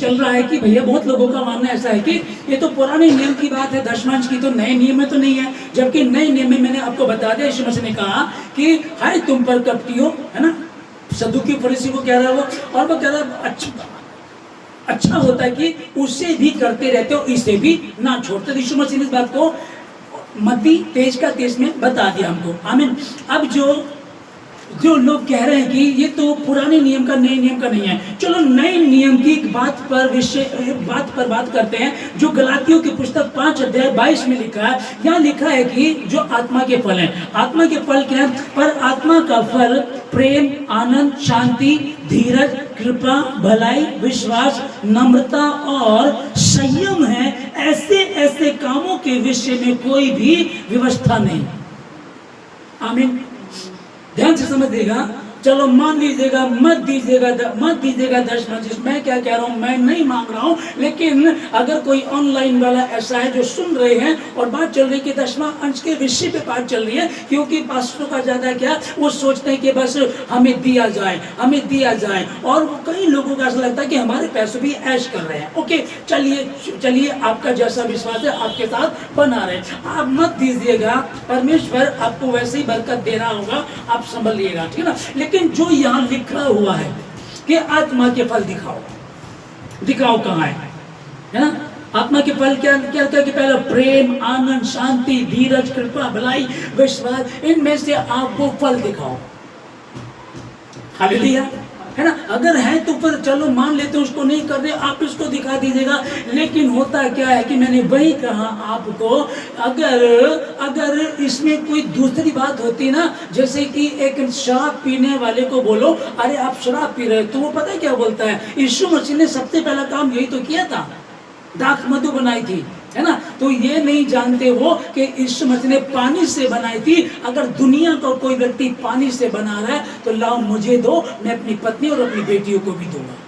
चल रहा है कि भैया बहुत लोगों का मानना ऐसा है कि ये तो पुराने नियम की बात है, दशमांश की, तो नए नियम में तो नहीं है। जबकि नए नियम में मैंने आपको बता दिया, यीशु मसीह ने कहा कि हाय तुम पर कपटियों, है ना, सदूकी फरीसी को कह रहा है वो, और वो कह रहा है अच्छा होता है कि उसे भी करते रहते हो, इसे भी ना छोड़ते। यीशु मसीह ने इस बात को मत्ती 23 में बता दिया हमको। आमीन। अब जो लोग कह रहे हैं कि ये तो पुराने नियम का नए नियम का नहीं है, चलो नए नियम की बात पर बात करते हैं। जो गलातियों की पुस्तक 5:22 में लिखा है, यहाँ लिखा है कि जो आत्मा के फल हैं, आत्मा के फल क्या है? पर आत्मा का फल प्रेम, आनंद, शांति, धीरज, कृपा, भलाई, विश्वास, नम्रता और संयम है। ऐसे कामों के विषय में कोई भी व्यवस्था नहीं। आमीन। ध्यान से समझिएगा। चलो मान लीजिएगा, मत दीजिएगा दशमांश। मैं क्या कह रहा हूँ, मैं नहीं मांग रहा हूँ, लेकिन अगर कोई ऑनलाइन वाला ऐसा है जो सुन रहे हैं और बात चल रही है कि दशमां अंश के विषय पे बात चल रही है, क्योंकि पास्टरों का ज्यादा क्या, वो सोचते हैं कि बस हमें दिया जाए, और कई लोगों का ऐसा लगता है कि हमारे पैसों भी ऐश कर रहे हैं। ओके, चलिए आपका जैसा विश्वास है आपके साथ बना रहे, आप मत दीजिएगा, परमेश्वर आपको वैसे ही बरकत दे रहा होगा, आप समझिएगा, ठीक है ना। लेकिन जो यहाँ लिखा हुआ है कि आत्मा के फल दिखाओ कहाँ है ना? आत्मा के फल क्या कि पहले प्रेम, आनंद, शांति, धीरज, कृपा, भलाई, विश्वास, इनमें से आप वो फल दिखाओ। हालेलुया, है ना। अगर है तो फिर चलो मान लेते उसको नहीं कर रहे, आप इसको दिखा दीजिएगा। लेकिन होता क्या है कि मैंने वही कहा आपको, अगर इसमें कोई दूसरी बात होती ना, जैसे कि एक शराब पीने वाले को बोलो अरे आप शराब पी रहे, तो वो पता है क्या बोलता है? यीशु मसीह ने सबसे पहला काम यही तो किया था, दाख मधु बनाई थी, है ना। तो ये नहीं जानते वो कि यीशु मसीह ने पानी से बनाई थी। अगर दुनिया का कोई व्यक्ति पानी से बना रहा है तो लाओ मुझे दो, मैं अपनी पत्नी और अपनी बेटियों को भी दूंगा।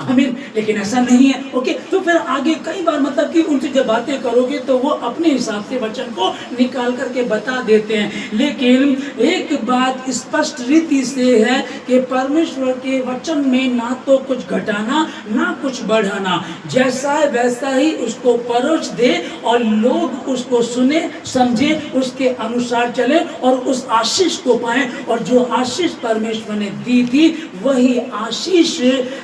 आमीन। लेकिन ऐसा नहीं है। ओके, तो फिर आगे कई बार मतलब कि उनसे जब बातें करोगे तो वो अपने हिसाब से वचन को निकाल करके बता देते हैं। लेकिन एक बात स्पष्ट रीति से है कि परमेश्वर के वचन में ना तो कुछ घटाना ना कुछ बढ़ाना, जैसा है वैसा ही उसको परोस दे और लोग उसको सुने समझे, उसके अनुसार चले और उस आशीष को पाए। और जो आशीष परमेश्वर ने दी थी वही आशीष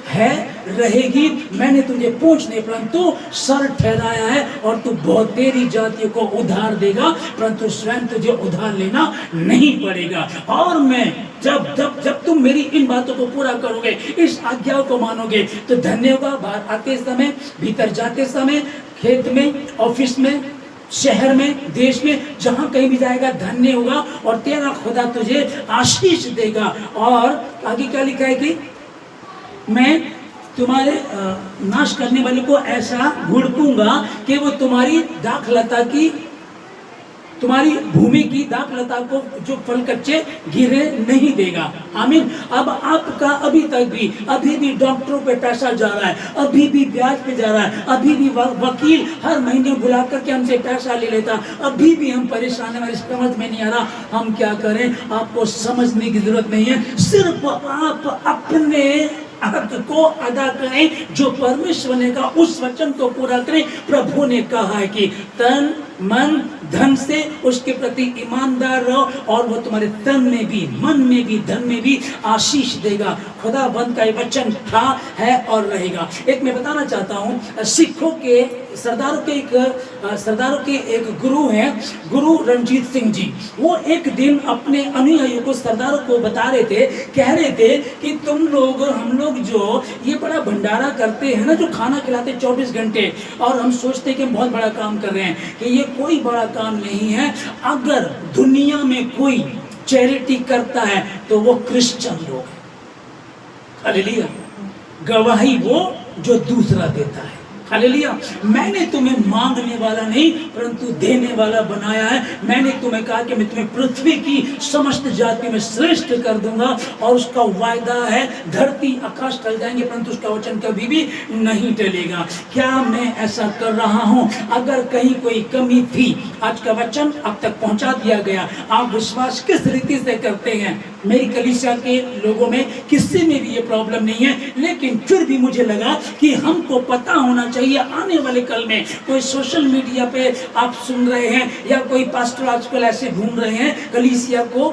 है, रहेगी। मैंने तुझे पूंछ नहीं परंतु सर ठहराया है, और तू बहुत तेरी जातियों को उधार देगा, परंतु स्वयं तुझे उधार लेना नहीं पड़ेगा। और मैं जब तुम मेरी इन बातों को पूरा करोगे, इस आज्ञा को मानोगे, तो धन्य होगा। बाहर आते समय, भीतर जाते समय, खेत में, ऑफिस में, शहर में, देश में, जहां कहीं भी जाएगा धन्य होगा, और तेरा खुदा तुझे आशीष देगा। और आगे क्या लिखा है कि मैं तुम्हारे नाश करने वाले को ऐसा घुड़कूंगा कि वो तुम्हारी दाखलता की, तुम्हारी भूमि की दाखलता को जो फल कच्चे गिरे नहीं देगा। आमीन। अब आपका अभी भी डॉक्टरों पे पैसा जा रहा है, अभी भी ब्याज पे जा रहा है, अभी भी वकील हर महीने बुला करके हमसे पैसा ले लेता, अभी भी हम परेशान हैं, हमारी समझ में नहीं आ रहा हम क्या करें। आपको समझने की जरूरत नहीं है, सिर्फ आप अपने हक को अदा करें जो परमेश्वर ने कहा, उस वचन को पूरा करें। प्रभु ने कहा है कि तन मन धन से उसके प्रति ईमानदार रहो, और वो तुम्हारे तन में भी, मन में भी, धन में भी आशीष देगा। खुदावंद का ये वचन था, है और रहेगा। एक मैं बताना चाहता हूँ, सिखों के सरदारों के एक गुरु हैं, गुरु रणजीत सिंह जी। वो एक दिन अपने अनुयायियों को, सरदारों को बता रहे थे, कह रहे थे कि हम लोग जो ये बड़ा भंडारा करते हैं ना, जो खाना खिलाते 24 घंटे, और हम सोचते हैं कि हम बहुत बड़ा काम कर रहे हैं, कि ये कोई बड़ा काम नहीं है। अगर दुनिया में कोई चैरिटी करता है तो वो क्रिश्चियन लोग हैं। हालेलुया। गवाही वो जो दूसरा देता है। हालेलुया। मैंने तुम्हें मांगने वाला नहीं परंतु देने वाला बनाया है। मैंने तुम्हें कहा कि मैं तुम्हें पृथ्वी की समस्त जाति में श्रेष्ठ कर दूंगा, और उसका वायदा है धरती आकाश टल जाएंगे परंतु उसका वचन कभी भी नहीं टलेगा। क्या मैं ऐसा कर रहा हूं? अगर कहीं कोई कमी थी, आज का वचन अब तक पहुंचा दिया गया। आप विश्वास किस रीति से करते हैं? मेरी कलीसिया के लोगों में किसी में भी ये प्रॉब्लम नहीं है, लेकिन फिर भी मुझे लगा कि हमको पता होना चाहिए आने वाले कल में कोई सोशल मीडिया पे आप सुन रहे हैं या कोई पास्टर आजकल ऐसे घूम रहे हैं कलीसिया को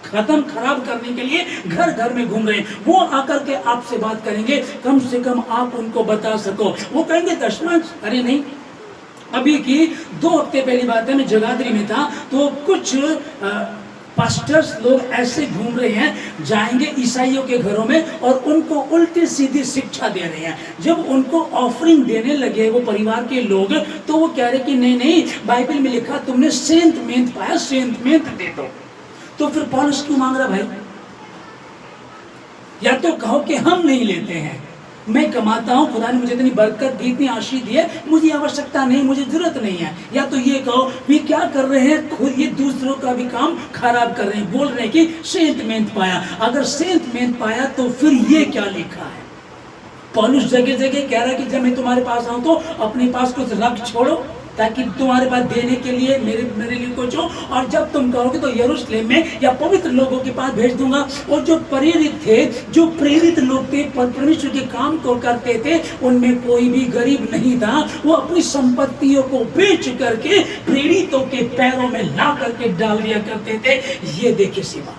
खत्म खराब करने के लिए घर घर में घूम रहे हैं, वो आकर के आपसे बात करेंगे, कम से कम आप उनको बता सको। वो कहेंगे दशमांश, अरे नहीं, अभी की 2 हफ्ते पहली बात है, मैं जगाधरी में था तो कुछ पास्टर्स लोग ऐसे घूम रहे हैं, जाएंगे ईसाइयों के घरों में और उनको उल्टी सीधी शिक्षा दे रहे हैं। जब उनको ऑफरिंग देने लगे वो परिवार के लोग, तो वो कह रहे कि नहीं नहीं, बाइबल में लिखा तुमने सेंत मेंत पाया, सेंत मेंत दे दो। तो फिर पौलुस क्यों मांग रहा भाई? या तो कहो कि हम नहीं लेते हैं, मैं कमाता हूं, खुदा ने मुझे इतनी बरकत दी, इतनी आशीष दी है, मुझे आवश्यकता नहीं, मुझे जरूरत नहीं है। या तो ये कहो वे क्या कर रहे हैं, खुद ये दूसरों का भी काम खराब कर रहे हैं, बोल रहे हैं कि सेंत मेंत पाया। अगर सेंत मेंत पाया तो फिर ये क्या लिखा है? पौलुस जगह जगह कह रहा है कि जब मैं तुम्हारे पास आऊं तो अपने पास कुछ रख छोड़ो ताकि तुम्हारे पास देने के लिए मेरे लिए कुछ हो, और जब तुम कहोगे तो यरूशलेम में या पवित्र लोगों के पास भेज दूंगा। और जो प्रेरित थे, जो प्रेरित लोग थे, परमेश्वर के काम को करते थे, उनमें कोई भी गरीब नहीं था। वो अपनी संपत्तियों को बेच करके प्रेरितों के पैरों में ला करके डाल दिया करते थे। ये देखे सेवा।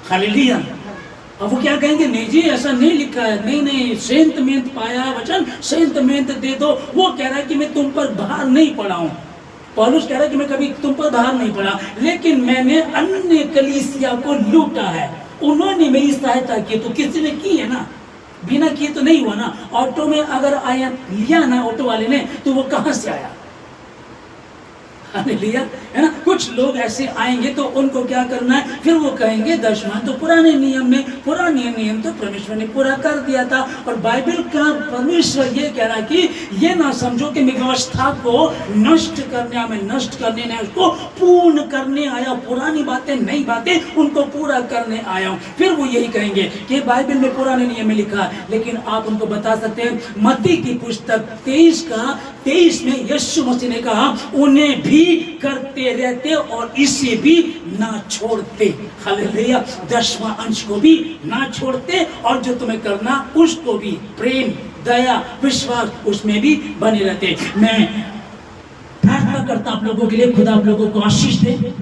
हालेलुया। अब वो क्या कहेंगे? नहीं जी ऐसा नहीं लिखा है, नहीं नहीं, सेंत मेंत पाया वचन, सेंत मेंत दे दो। वो कह रहा है कि मैं तुम पर भार नहीं पड़ा हूं। पौलुस कह रहा है कि मैं कभी तुम पर भार नहीं पड़ा, लेकिन मैंने अन्य कलीसिया को लूटा है। उन्होंने मेरी सहायता की, तो किसी ने की है ना, बिना किए तो नहीं हुआ ना। ऑटो में अगर आया लिया ना ऑटो वाले ने, तो वो कहां से आया? लिया है ना। कुछ लोग ऐसे आएंगे तो उनको क्या करना है, फिर वो कहेंगे दशमांश तो पुराने नियम में, पुराने नियम तो परमेश्वर ने पूरा कर दिया था। और बाइबल का परमेश्वर ये कह रहा है कि ये ना समझो कि मैं व्यवस्था को नष्ट करने, मैं नष्ट करने नहीं, उसको पूर्ण करने आया। पुरानी बातें, नई बातें उनको पूरा करने आया हूं। फिर वो यही कहेंगे कि बाइबल में पुराने नियम में लिखा है, लेकिन आप उनको बता सकते हैं मत्ती की पुस्तक 23 में यीशु मसीह ने कहा उन्हें भी करते रहते और इसे भी ना छोड़ते। हालेलुया। 10वां अंश को भी ना छोड़ते, और जो तुम्हें करना उसको भी, प्रेम, दया, विश्वास, उसमें भी बने रहते। मैं प्रार्थना करता आप लोगों के लिए, खुदा आप लोगों को आशीष दे,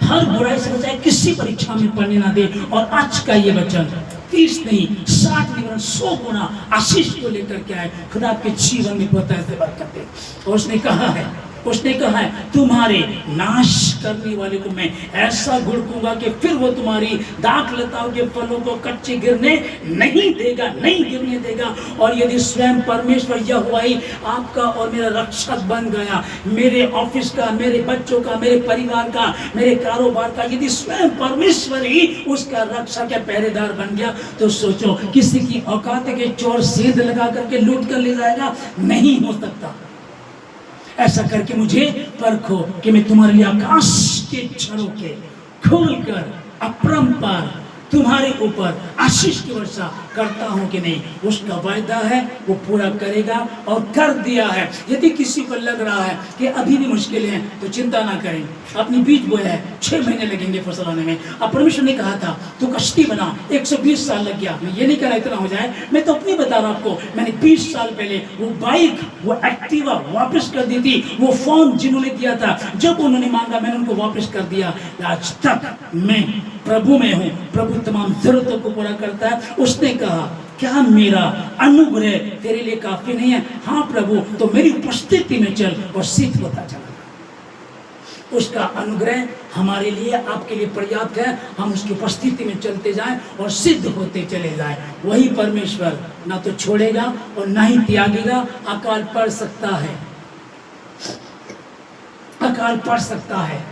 हर बुराई से बचाए, किसी परीक्षा में पढ़ने ना दे। और आज का ये वचन 30 नहीं 60 नहीं 100 गुना आशीष को लेकर के आए। खुदा आपके जीवन में पता से बात करते। और उसने कहा है तुम्हारे नाश करने वाले को मैं ऐसा घुड़कूंगा कि फिर वो तुम्हारी दाख लताओं के फलों को कच्चे गिरने नहीं देगा, नहीं गिरने देगा। और यदि स्वयं परमेश्वर यहोवा ही आपका और मेरा रक्षक बन गया, मेरे ऑफिस का, मेरे बच्चों का, मेरे परिवार का, मेरे कारोबार का, यदि स्वयं परमेश्वर ही उसका रक्षक या पहरेदार बन गया, तो सोचो किसी की औकात के चोर सेंध लगा करके लूट कर ले जाएगा? नहीं हो सकता। ऐसा करके मुझे परखो कि मैं तुम्हारे लिए आकाश के छड़ों के खोलकर अपरंपार तुम्हारे ऊपर आशीष की वर्षा करता हूं कि नहीं। उसका वायदा है, वो पूरा करेगा और कर दिया है। यदि किसी को लग रहा है कि अभी भी मुश्किलें हैं, तो चिंता ना करें। अपनी बीज बोया है, 6 महीने लगेंगे फसल आने में। अब परमेश्वर ने कहा था तू कश्ती बना, 120 साल लग गया। मैं ये नहीं कह रहा इतना हो जाए, मैं तो अपनी बता रहा हूं आपको। मैंने 20 साल पहले वो बाइक, वो एक्टिवा वापस कर दी थी। वो फोन जिन्होंने दिया था, जब उन्होंने मांगा मैंने उनको वापस कर दिया। आज तक मैं प्रभु में हूं, प्रभु तमाम जरूरतों को पूरा करता है। उसने कहा क्या मेरा अनुग्रह तेरे लिए काफी नहीं है? हाँ प्रभु, तो मेरी उपस्थिति में चल, और सिद्ध होता चला। उसका अनुग्रह हमारे लिए, आपके लिए पर्याप्त है। हम उसकी उपस्थिति में चलते जाएं और सिद्ध होते चले जाएं। वही परमेश्वर ना तो छोड़ेगा और ना ही त्यागेगा। अकाल पड़ सकता है, अकाल पड़ सकता है,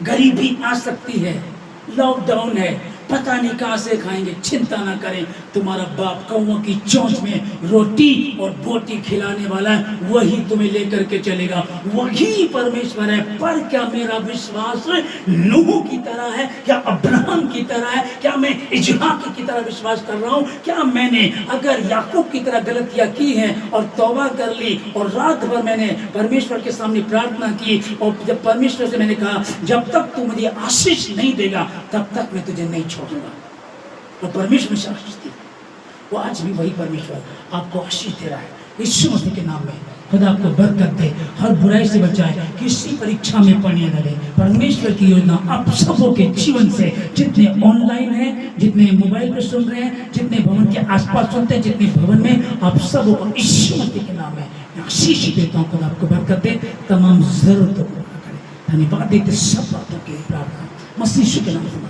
गरीबी आ सकती है, लॉकडाउन है, पता नहीं कहाँ से खाएंगे, चिंता ना करें, तुम्हारा बाप कौवों की चोंच में रोटी और बोटी खिलाने वाला है, वही तुम्हें लेकर के चलेगा, वही परमेश्वर है। पर क्या मेरा विश्वास नूह की तरह है, क्या अब्राहम की तरह है, क्या मैं इसहाक की तरह विश्वास कर रहा हूँ? क्या मैंने अगर याकूब की तरह गलतियां की हैं और तौबा कर ली और रात भर मैंने परमेश्वर के सामने प्रार्थना की और जब परमेश्वर से मैंने कहा जब तक तू मुझे आशीष नहीं देगा तब तक मैं तुझे नहीं छोड़ूंगा, और परमेश्वर से आशीष दी, वो आज भी वही परमेश्वर आपको आशीष दे रहा है। यीशु मसीह के नाम में खुदा आपको बरकत दे, हर बुराई से बचाए, किसी परीक्षा में पड़ने न दे। परमेश्वर की योजना आप सबों के जीवन से, जितने ऑनलाइन हैं, जितने मोबाइल पे सुन रहे हैं, जितने भवन के आसपास सुनते हैं, जितने भवन में, आप सबों को यीशु मसीह के नाम में आशीष देता हूँ। खुदा आपको बरकत दे, तमाम जरूरतों को पूरा करे। धन्यवाद देते सब बातों के लिए प्रार्थना मसीह के नाम में।